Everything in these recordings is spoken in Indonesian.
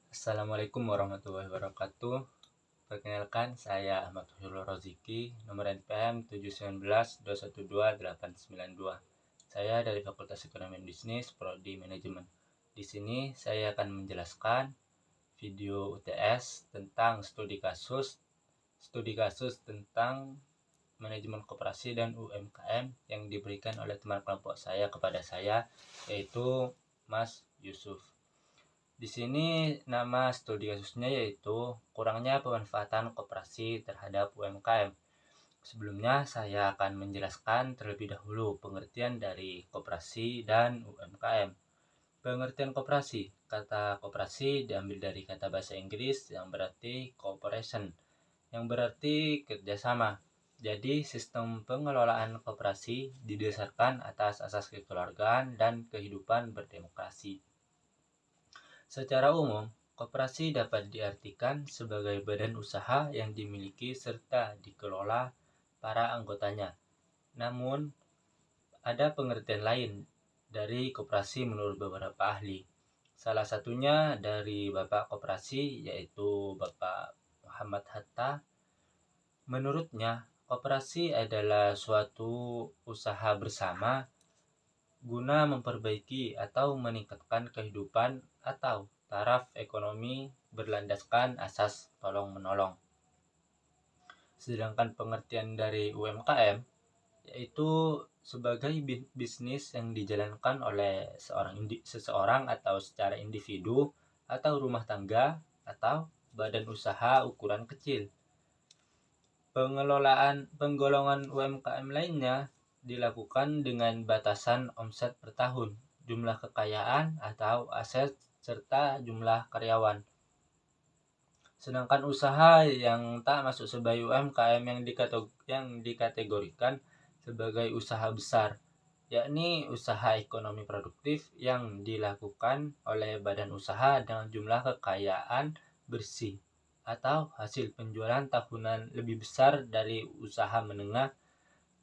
Assalamualaikum warahmatullahi wabarakatuh. Perkenalkan, saya Ahmad Hurul Roziki, nomor NPM 719212892. Saya dari Fakultas Ekonomi dan Bisnis, Prodi Manajemen. Di sini saya akan menjelaskan video UTS tentang studi kasus tentang manajemen koperasi dan UMKM yang diberikan oleh teman kelompok saya kepada saya, yaitu Mas Yusuf. Di sini nama studi kasusnya yaitu kurangnya pemanfaatan koperasi terhadap UMKM. Sebelumnya saya akan menjelaskan terlebih dahulu pengertian dari koperasi dan UMKM. Pengertian koperasi. Kata koperasi diambil dari kata bahasa Inggris yang berarti cooperation, yang berarti kerjasama. Jadi sistem pengelolaan koperasi didasarkan atas asas kekeluargaan dan kehidupan berdemokrasi. Secara umum, koperasi dapat diartikan sebagai badan usaha yang dimiliki serta dikelola para anggotanya. Namun, ada pengertian lain dari koperasi menurut beberapa ahli. Salah satunya dari Bapak Koperasi, yaitu Bapak Muhammad Hatta. Menurutnya, koperasi adalah suatu usaha bersama guna memperbaiki atau meningkatkan kehidupan atau taraf ekonomi berlandaskan asas tolong-menolong. Sedangkan pengertian dari UMKM yaitu sebagai bisnis yang dijalankan oleh seseorang atau secara individu atau rumah tangga atau badan usaha ukuran kecil. Penggolongan UMKM lainnya dilakukan dengan batasan omset per tahun, jumlah kekayaan atau aset, serta jumlah karyawan. Sedangkan usaha yang tak masuk sebagai UMKM yang dikategorikan sebagai usaha besar, yakni usaha ekonomi produktif yang dilakukan oleh badan usaha dengan jumlah kekayaan bersih atau hasil penjualan tahunan lebih besar dari usaha menengah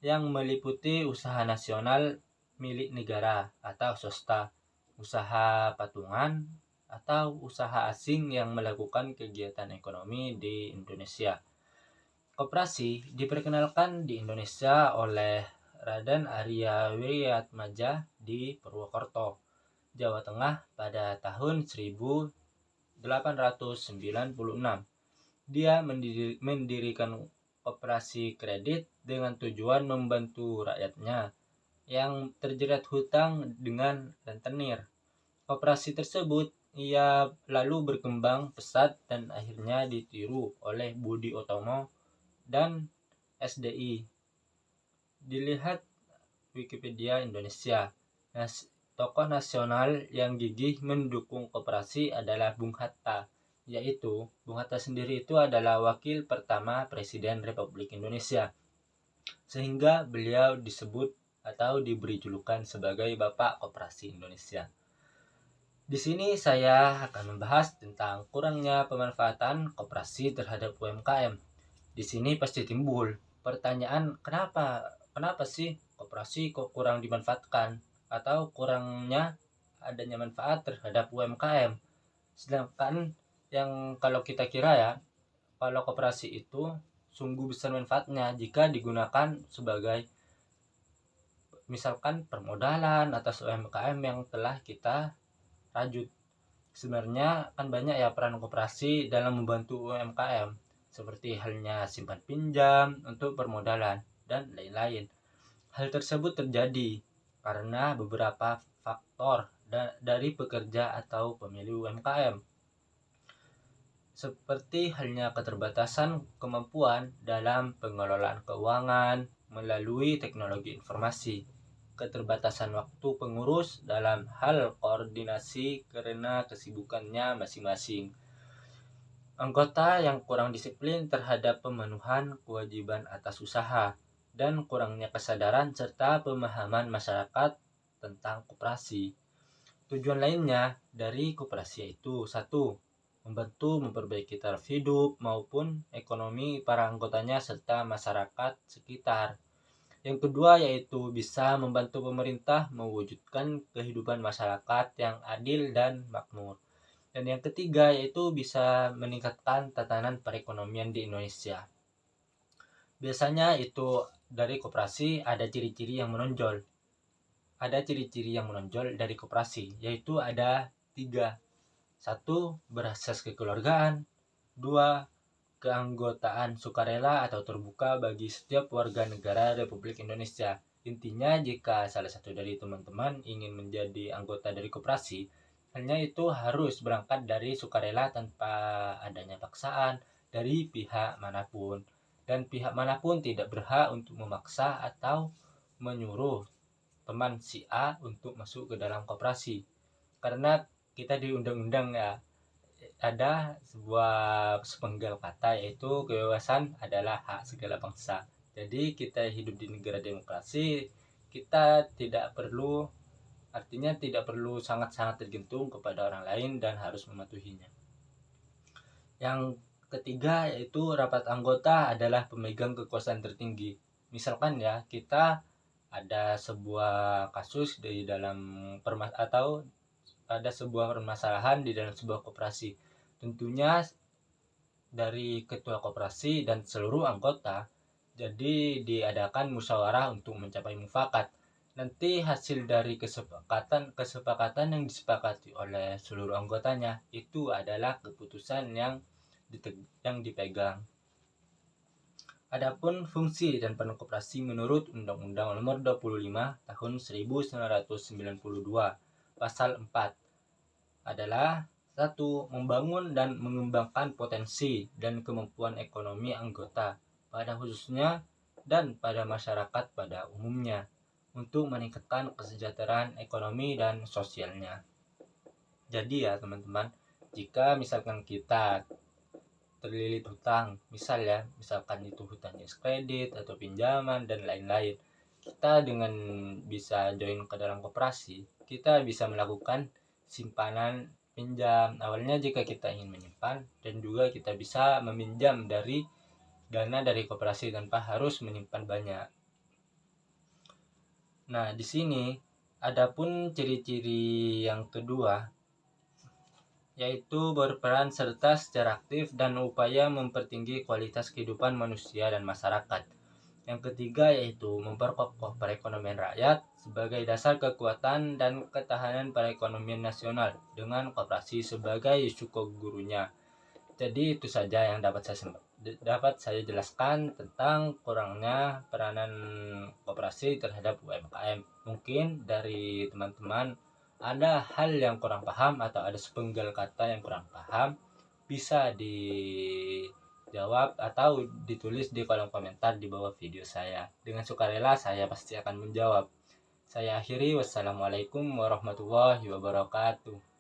yang meliputi usaha nasional milik negara atau swasta, usaha patungan, atau usaha asing yang melakukan kegiatan ekonomi di Indonesia. Koperasi diperkenalkan di Indonesia oleh Raden Arya Wiryatmaja di Purwokerto, Jawa Tengah pada tahun 1896. Dia mendirikan koperasi kredit dengan tujuan membantu rakyatnya yang terjerat hutang dengan rentenir. Koperasi tersebut ia lalu berkembang pesat dan akhirnya ditiru oleh Budi Utomo dan SDI. Dilihat Wikipedia Indonesia. Tokoh nasional yang gigih mendukung koperasi adalah Bung Hatta, yaitu Bung Hatta sendiri itu adalah wakil pertama Presiden Republik Indonesia, sehingga beliau disebut atau diberi julukan sebagai Bapak Koperasi Indonesia. Di sini saya akan membahas tentang kurangnya pemanfaatan koperasi terhadap UMKM. Di sini pasti timbul pertanyaan, kenapa sih koperasi kok kurang dimanfaatkan atau kurangnya adanya manfaat terhadap UMKM? Sedangkan yang kalau kita kira ya, kalau koperasi itu sungguh besar manfaatnya jika digunakan sebagai misalkan permodalan atas UMKM yang telah kita rajut. Sebenarnya kan banyak ya peran koperasi dalam membantu UMKM, seperti halnya simpan pinjam untuk permodalan dan lain-lain. Hal tersebut terjadi karena beberapa faktor dari pekerja atau pemilik UMKM, seperti halnya keterbatasan kemampuan dalam pengelolaan keuangan melalui teknologi informasi, keterbatasan waktu pengurus dalam hal koordinasi karena kesibukannya masing-masing, anggota yang kurang disiplin terhadap pemenuhan kewajiban atas usaha, dan kurangnya kesadaran serta pemahaman masyarakat tentang koperasi. Tujuan lainnya dari koperasi yaitu 1. Membantu memperbaiki taraf hidup maupun ekonomi para anggotanya serta masyarakat sekitar. Yang kedua yaitu bisa membantu pemerintah mewujudkan kehidupan masyarakat yang adil dan makmur. Dan yang ketiga yaitu bisa meningkatkan tatanan perekonomian di Indonesia. Biasanya itu dari koperasi ada ciri-ciri yang menonjol. Ada ciri-ciri yang menonjol dari koperasi, yaitu ada 3. 1. Berasas kekeluargaan. 2. Keanggotaan sukarela atau terbuka bagi setiap warga negara Republik Indonesia. Intinya jika salah satu dari teman-teman ingin menjadi anggota dari koperasi, hanya itu harus berangkat dari sukarela tanpa adanya paksaan dari pihak manapun. Dan pihak manapun tidak berhak untuk memaksa atau menyuruh teman si A untuk masuk ke dalam koperasi. Karena kita di undang-undang ya ada sebuah sepenggal kata yaitu kebebasan adalah hak segala bangsa. Jadi kita hidup di negara demokrasi, kita tidak perlu sangat-sangat tergantung kepada orang lain dan harus mematuhinya. Yang ketiga yaitu rapat anggota adalah pemegang kekuasaan tertinggi. Misalkan ya, kita ada sebuah kasus di dalam atau ada sebuah permasalahan di dalam sebuah koperasi. Tentunya dari ketua koperasi dan seluruh anggota jadi diadakan musyawarah untuk mencapai mufakat. Nanti hasil dari kesepakatan yang disepakati oleh seluruh anggotanya itu adalah keputusan yang dipegang. Adapun fungsi dan peran koperasi menurut Undang-Undang Nomor 25 Tahun 1992 Pasal 4 adalah 1. Membangun dan mengembangkan potensi dan kemampuan ekonomi anggota pada khususnya dan pada masyarakat pada umumnya untuk meningkatkan kesejahteraan ekonomi dan sosialnya. Jadi ya teman-teman, jika misalkan kita terlilit hutang, misalkan itu hutang kredit atau pinjaman dan lain-lain, kita dengan bisa join ke dalam koperasi, kita bisa melakukan simpanan pinjam awalnya jika kita ingin menyimpan, dan juga kita bisa meminjam dari dana dari koperasi tanpa harus menyimpan banyak. Nah, di sini adapun ciri-ciri yang kedua yaitu berperan serta secara aktif dan upaya mempertinggi kualitas kehidupan manusia dan masyarakat. Yang ketiga yaitu memperkokoh perekonomian rakyat sebagai dasar kekuatan dan ketahanan perekonomian nasional dengan koperasi sebagai suku gurunya. Jadi itu saja yang dapat saya jelaskan tentang kurangnya peranan koperasi terhadap UMKM. Mungkin dari teman-teman ada hal yang kurang paham atau ada sepenggal kata yang kurang paham, bisa dijawab atau ditulis di kolom komentar di bawah video saya. Dengan sukarela saya pasti akan menjawab. Saya akhiri, wassalamualaikum warahmatullahi wabarakatuh.